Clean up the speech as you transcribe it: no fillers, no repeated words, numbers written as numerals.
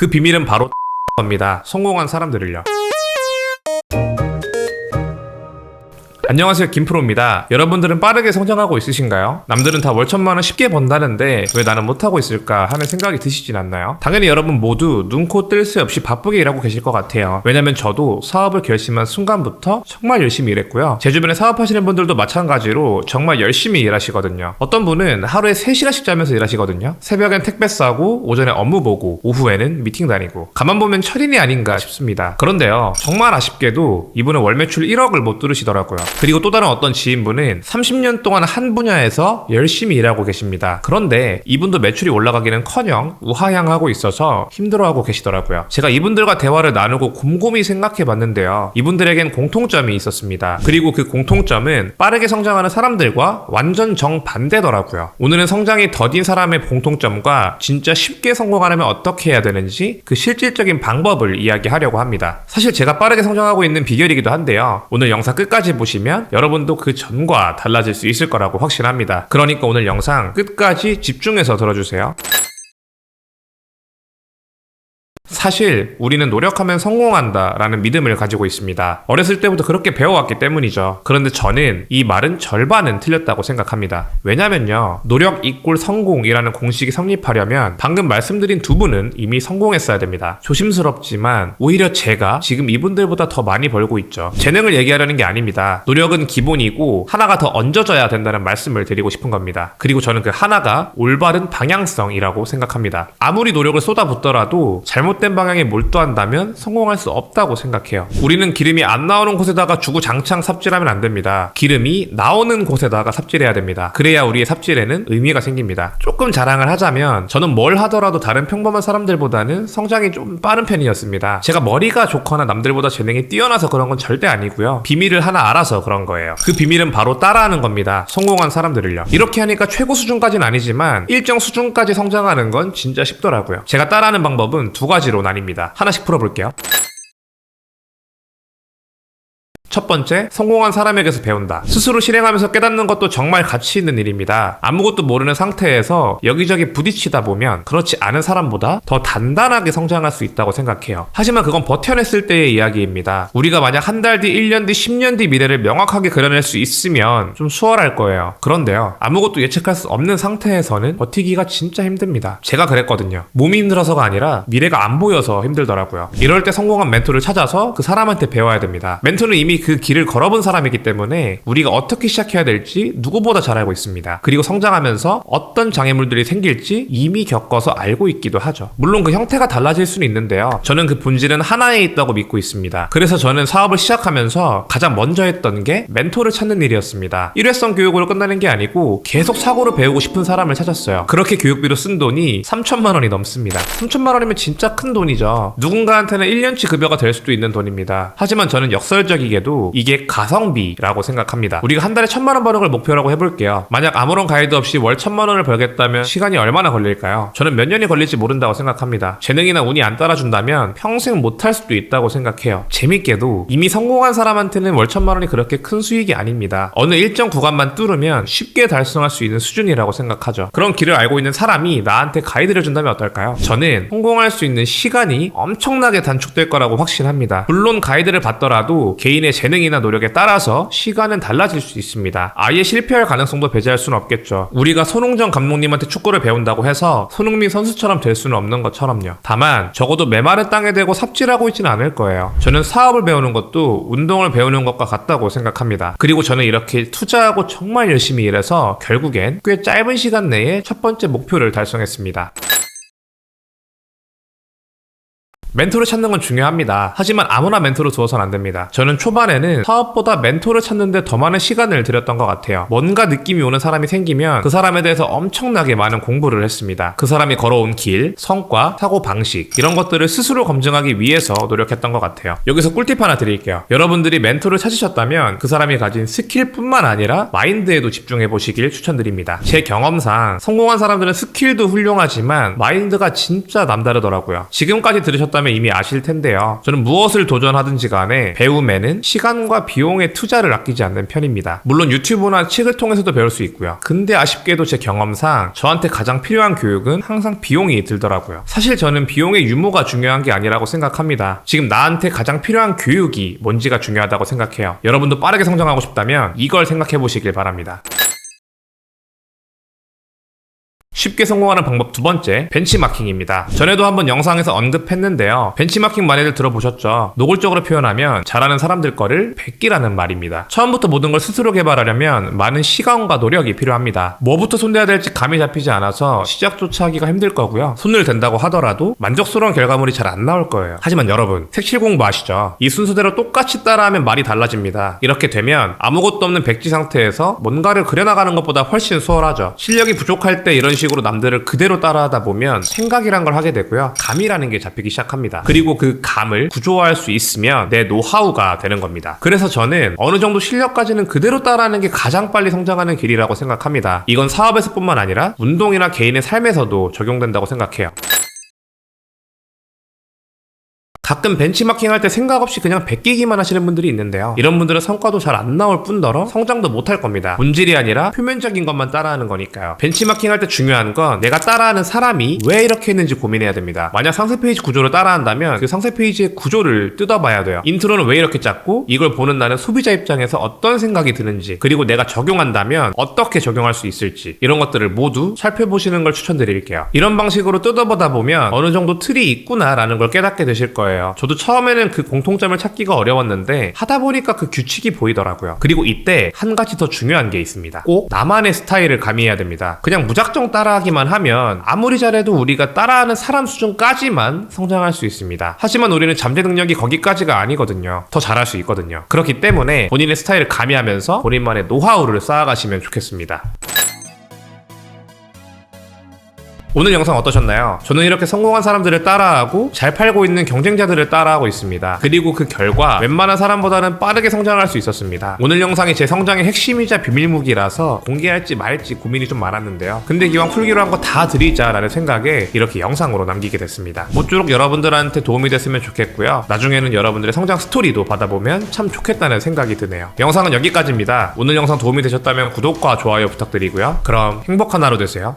그 비밀은 바로 겁니다. 성공한 사람들을요. 안녕하세요, 김프로입니다. 여러분들은 빠르게 성장하고 있으신가요? 남들은 다 월천만원 쉽게 번다는데 왜 나는 못하고 있을까 하는 생각이 드시진 않나요? 당연히 여러분 모두 눈코 뜰 새 없이 바쁘게 일하고 계실 것 같아요. 왜냐면 저도 사업을 결심한 순간부터 정말 열심히 일했고요. 제 주변에 사업하시는 분들도 마찬가지로 정말 열심히 일하시거든요. 어떤 분은 하루에 3시간씩 자면서 일하시거든요. 새벽엔 택배 싸고 오전에 업무 보고 오후에는 미팅 다니고 가만 보면 철인이 아닌가 싶습니다. 그런데요, 정말 아쉽게도 이분은 월 매출 1억을 못 뚫으시더라고요. 그리고 또 다른 어떤 지인분은 30년 동안 한 분야에서 열심히 일하고 계십니다. 그런데 이분도 매출이 올라가기는커녕 우하향하고 있어서 힘들어하고 계시더라고요. 제가 이분들과 대화를 나누고 곰곰이 생각해 봤는데요. 이분들에겐 공통점이 있었습니다. 그리고 그 공통점은 빠르게 성장하는 사람들과 완전 정반대더라고요. 오늘은 성장이 더딘 사람의 공통점과 진짜 쉽게 성공하려면 어떻게 해야 되는지 그 실질적인 방법을 이야기하려고 합니다. 사실 제가 빠르게 성장하고 있는 비결이기도 한데요. 오늘 영상 끝까지 보시면 여러분도 그 전과 달라질 수 있을 거라고 확신합니다. 그러니까 오늘 영상 끝까지 집중해서 들어주세요. 사실 우리는 노력하면 성공한다 라는 믿음을 가지고 있습니다. 어렸을 때부터 그렇게 배워왔기 때문이죠. 그런데 저는 이 말은 절반은 틀렸다고 생각합니다. 왜냐면요, 노력 이꼴 성공이라는 공식이 성립하려면 방금 말씀드린 두 분은 이미 성공했어야 됩니다. 조심스럽지만 오히려 제가 지금 이분들보다 더 많이 벌고 있죠. 재능을 얘기하려는 게 아닙니다. 노력은 기본이고 하나가 더 얹어져야 된다는 말씀을 드리고 싶은 겁니다. 그리고 저는 그 하나가 올바른 방향성이라고 생각합니다. 아무리 노력을 쏟아붓더라도 잘못된 방향에 몰두한다면 성공할 수 없다고 생각해요. 우리는 기름이 안 나오는 곳에다가 주구장창 삽질하면 안 됩니다. 기름이 나오는 곳에다가 삽질해야 됩니다. 그래야 우리의 삽질에는 의미가 생깁니다. 조금 자랑을 하자면 저는 뭘 하더라도 다른 평범한 사람들보다는 성장이 좀 빠른 편이었습니다. 제가 머리가 좋거나 남들보다 재능이 뛰어나서 그런 건 절대 아니고요. 비밀을 하나 알아서 그런 거예요. 그 비밀은 바로 따라하는 겁니다. 성공한 사람들을요. 이렇게 하니까 최고 수준까지는 아니지만 일정 수준까지 성장하는 건 진짜 쉽더라고요. 제가 따라하는 방법은 두 가지로 나뉩니다. 하나씩 풀어볼게요. 첫 번째, 성공한 사람에게서 배운다. 스스로 실행하면서 깨닫는 것도 정말 가치 있는 일입니다. 아무것도 모르는 상태에서 여기저기 부딪히다 보면 그렇지 않은 사람보다 더 단단하게 성장할 수 있다고 생각해요. 하지만 그건 버텨냈을 때의 이야기입니다. 우리가 만약 한 달 뒤, 1년 뒤, 10년 뒤 미래를 명확하게 그려낼 수 있으면 좀 수월할 거예요. 그런데요, 아무것도 예측할 수 없는 상태에서는 버티기가 진짜 힘듭니다. 제가 그랬거든요. 몸이 힘들어서가 아니라 미래가 안 보여서 힘들더라고요. 이럴 때 성공한 멘토를 찾아서 그 사람한테 배워야 됩니다. 멘토는 이미 그 길을 걸어본 사람이기 때문에 우리가 어떻게 시작해야 될지 누구보다 잘 알고 있습니다. 그리고 성장하면서 어떤 장애물들이 생길지 이미 겪어서 알고 있기도 하죠. 물론 그 형태가 달라질 수는 있는데요. 저는 그 본질은 하나에 있다고 믿고 있습니다. 그래서 저는 사업을 시작하면서 가장 먼저 했던 게 멘토를 찾는 일이었습니다. 일회성 교육으로 끝나는 게 아니고 계속 사고를 배우고 싶은 사람을 찾았어요. 그렇게 교육비로 쓴 돈이 3천만 원이 넘습니다. 3천만 원이면 진짜 큰 돈이죠. 누군가한테는 1년치 급여가 될 수도 있는 돈입니다. 하지만 저는 역설적이게도 이게 가성비라고 생각합니다. 우리가 한 달에 1,000만 원 버는 걸 목표라고 해볼게요. 만약 아무런 가이드 없이 월 1,000만 원을 벌겠다면 시간이 얼마나 걸릴까요? 저는 몇 년이 걸릴지 모른다고 생각합니다. 재능이나 운이 안 따라준다면 평생 못할 수도 있다고 생각해요. 재밌게도 이미 성공한 사람한테는 월 1,000만 원이 그렇게 큰 수익이 아닙니다. 어느 일정 구간만 뚫으면 쉽게 달성할 수 있는 수준이라고 생각하죠. 그런 길을 알고 있는 사람이 나한테 가이드를 준다면 어떨까요? 저는 성공할 수 있는 시간이 엄청나게 단축될 거라고 확신합니다. 물론 가이드를 받더라도 개인의 재능이나 노력에 따라서 시간은 달라질 수 있습니다. 아예 실패할 가능성도 배제할 수는 없겠죠. 우리가 손흥정 감독님한테 축구를 배운다고 해서 손흥민 선수처럼 될 수는 없는 것처럼요. 다만 적어도 메마른 땅에 대고 삽질하고 있지는 않을 거예요. 저는 사업을 배우는 것도 운동을 배우는 것과 같다고 생각합니다. 그리고 저는 이렇게 투자하고 정말 열심히 일해서 결국엔 꽤 짧은 시간 내에 첫 번째 목표를 달성했습니다. 멘토를 찾는 건 중요합니다. 하지만 아무나 멘토를 두어서는 안 됩니다. 저는 초반에는 사업보다 멘토를 찾는데 더 많은 시간을 들였던 것 같아요. 뭔가 느낌이 오는 사람이 생기면 그 사람에 대해서 엄청나게 많은 공부를 했습니다. 그 사람이 걸어온 길, 성과, 사고 방식 이런 것들을 스스로 검증하기 위해서 노력했던 것 같아요. 여기서 꿀팁 하나 드릴게요. 여러분들이 멘토를 찾으셨다면 그 사람이 가진 스킬뿐만 아니라 마인드에도 집중해 보시길 추천드립니다. 제 경험상 성공한 사람들은 스킬도 훌륭하지만 마인드가 진짜 남다르더라고요. 지금까지 들으셨다면 보셨다면 이미 아실 텐데요. 저는 무엇을 도전하든지 간에 배움에는 시간과 비용의 투자를 아끼지 않는 편입니다. 물론 유튜브나 책을 통해서도 배울 수 있고요. 근데 아쉽게도 제 경험상 저한테 가장 필요한 교육은 항상 비용이 들더라고요. 사실 저는 비용의 유무가 중요한 게 아니라고 생각합니다. 지금 나한테 가장 필요한 교육이 뭔지가 중요하다고 생각해요. 여러분도 빠르게 성장하고 싶다면 이걸 생각해 보시길 바랍니다. 쉽게 성공하는 방법 두 번째, 벤치마킹입니다. 전에도 한번 영상에서 언급했는데요. 벤치마킹 많이들 들어보셨죠? 노골적으로 표현하면 잘하는 사람들 거를 베끼라는 말입니다. 처음부터 모든 걸 스스로 개발하려면 많은 시간과 노력이 필요합니다. 뭐부터 손대야 될지 감이 잡히지 않아서 시작조차 하기가 힘들 거고요. 손을 댄다고 하더라도 만족스러운 결과물이 잘 안 나올 거예요. 하지만 여러분, 색칠 공부 아시죠? 이 순서대로 똑같이 따라하면 말이 달라집니다. 이렇게 되면 아무것도 없는 백지 상태에서 뭔가를 그려나가는 것보다 훨씬 수월하죠. 실력이 부족할 때 이런 식으로 남들을 그대로 따라하다 보면 생각이란 걸 하게 되고요. 감이라는 게 잡히기 시작합니다. 그리고 그 감을 구조화할 수 있으면 내 노하우가 되는 겁니다. 그래서 저는 어느 정도 실력까지는 그대로 따라하는 게 가장 빨리 성장하는 길이라고 생각합니다. 이건 사업에서뿐만 아니라 운동이나 개인의 삶에서도 적용된다고 생각해요. 가끔 벤치마킹 할 때 생각 없이 그냥 베끼기만 하시는 분들이 있는데요. 이런 분들은 성과도 잘 안 나올 뿐더러 성장도 못할 겁니다. 본질이 아니라 표면적인 것만 따라하는 거니까요. 벤치마킹 할 때 중요한 건 내가 따라하는 사람이 왜 이렇게 했는지 고민해야 됩니다. 만약 상세 페이지 구조를 따라한다면 그 상세 페이지의 구조를 뜯어봐야 돼요. 인트로는 왜 이렇게 짰고 이걸 보는 나는 소비자 입장에서 어떤 생각이 드는지, 그리고 내가 적용한다면 어떻게 적용할 수 있을지, 이런 것들을 모두 살펴보시는 걸 추천드릴게요. 이런 방식으로 뜯어보다 보면 어느 정도 틀이 있구나라는 걸 깨닫게 되실 거예요. 저도 처음에는 그 공통점을 찾기가 어려웠는데 하다 보니까 그 규칙이 보이더라고요. 그리고 이때 한 가지 더 중요한 게 있습니다. 꼭 나만의 스타일을 가미해야 됩니다. 그냥 무작정 따라하기만 하면 아무리 잘해도 우리가 따라하는 사람 수준까지만 성장할 수 있습니다. 하지만 우리는 잠재 능력이 거기까지가 아니거든요. 더 잘할 수 있거든요. 그렇기 때문에 본인의 스타일을 가미하면서 본인만의 노하우를 쌓아가시면 좋겠습니다. 오늘 영상 어떠셨나요? 저는 이렇게 성공한 사람들을 따라하고 잘 팔고 있는 경쟁자들을 따라하고 있습니다. 그리고 그 결과 웬만한 사람보다는 빠르게 성장할 수 있었습니다. 오늘 영상이 제 성장의 핵심이자 비밀무기라서 공개할지 말지 고민이 좀 많았는데요. 근데 기왕 풀기로 한 거 다 드리자라는 생각에 이렇게 영상으로 남기게 됐습니다. 모쪼록 여러분들한테 도움이 됐으면 좋겠고요. 나중에는 여러분들의 성장 스토리도 받아보면 참 좋겠다는 생각이 드네요. 영상은 여기까지입니다. 오늘 영상 도움이 되셨다면 구독과 좋아요 부탁드리고요. 그럼 행복한 하루 되세요.